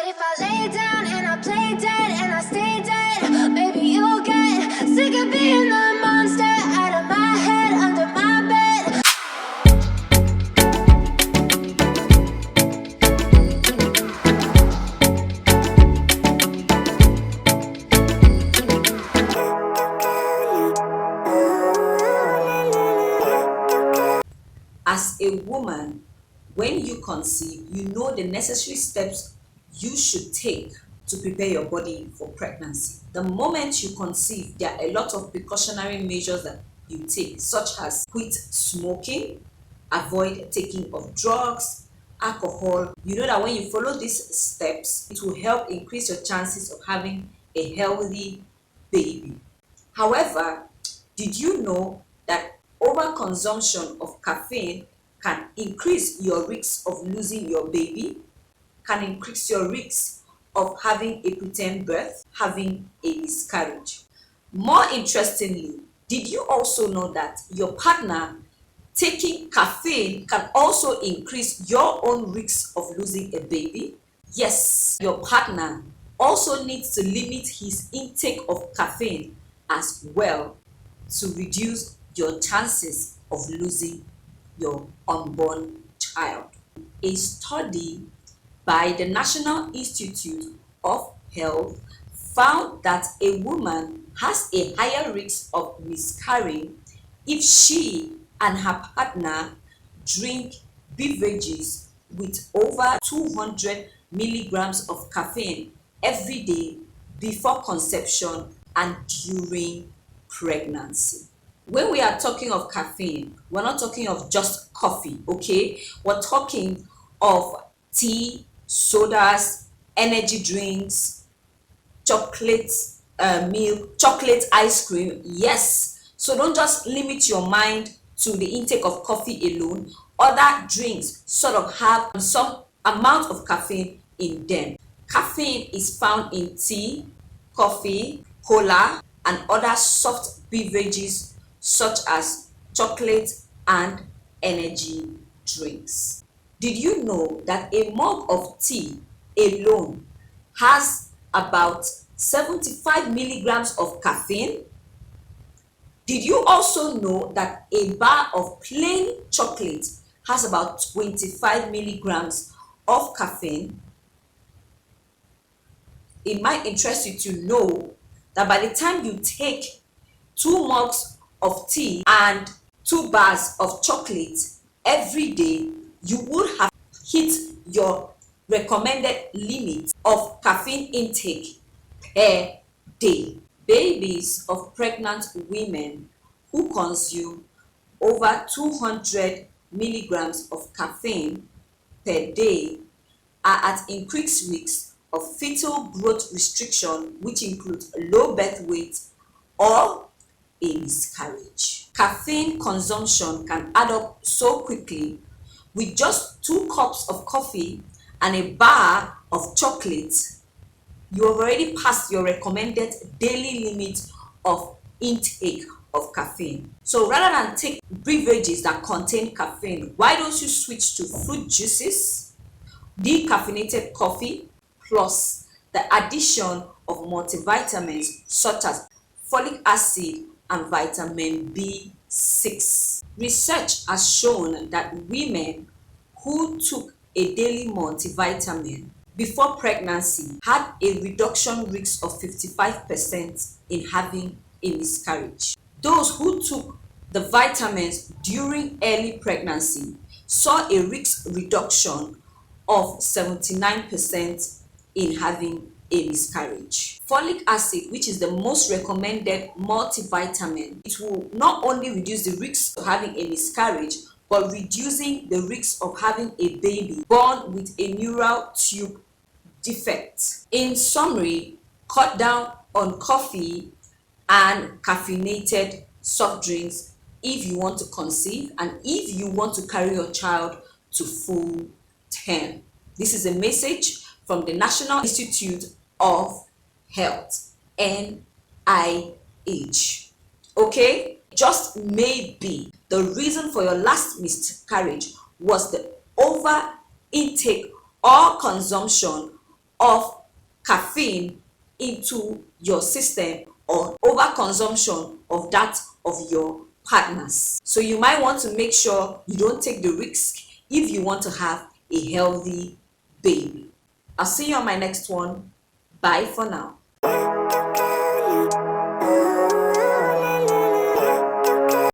if I lay down and I play dead and I stay dead, maybe you'll get sick of being the monster out of my head, under my bed. As a woman, when you conceive, you know the necessary steps you should take to prepare your body for pregnancy. The moment you conceive, there are a lot of precautionary measures that you take, such as quit smoking, avoid taking of drugs, alcohol. You know that when you follow these steps, it will help increase your chances of having a healthy baby. However, did you know that overconsumption of caffeine can increase your risk of losing your baby, can increase your risk of having a preterm birth, having a miscarriage? More interestingly, did you also know that your partner taking caffeine can also increase your own risk of losing a baby? Yes, your partner also needs to limit his intake of caffeine as well to reduce your chances of losing your unborn child. A study by the National Institute of Health found that a woman has a higher risk of miscarrying if she and her partner drink beverages with over 200 milligrams of caffeine every day before conception and during pregnancy. When we are talking of caffeine, we're not talking of just coffee, okay? We're talking of tea, sodas, energy drinks, chocolate milk, chocolate ice cream. Yes, so don't just limit your mind to the intake of coffee alone. Other drinks sort of have some amount of caffeine in them. Caffeine is found in tea, coffee, cola, and other soft beverages such as chocolate and energy drinks. Did you know that a mug of tea alone has about 75 milligrams of caffeine? Did you also know that a bar of plain chocolate has about 25 milligrams of caffeine? It might interest you to know that by the time you take 2 mugs of tea and 2 bars of chocolate every day, you would have hit your recommended limit of caffeine intake per day. Babies of pregnant women who consume over 200 milligrams of caffeine per day are at increased risk of fetal growth restriction, which includes low birth weight or a miscarriage. Caffeine consumption can add up so quickly. With just 2 cups of coffee and a bar of chocolate, you have already passed your recommended daily limit of intake of caffeine. So rather than take beverages that contain caffeine, why don't you switch to fruit juices, decaffeinated coffee, plus the addition of multivitamins such as folic acid and vitamin B6. Research has shown that women who took a daily multivitamin before pregnancy had a reduction risk of 55% in having a miscarriage. Those who took the vitamins during early pregnancy saw a risk reduction of 79% in having a miscarriage. Folic acid, which is the most recommended multivitamin, it will not only reduce the risk of having a miscarriage, but reducing the risk of having a baby born with a neural tube defect. In summary, cut down on coffee and caffeinated soft drinks if you want to conceive and if you want to carry your child to full term. This is a message from the National Institute of Health, NIH. Okay, just maybe the reason for your last miscarriage was the over intake or consumption of caffeine into your system or overconsumption of that of your partners. So you might want to make sure you don't take the risk if you want to have a healthy baby. I'll see you on my next one. Bye for now.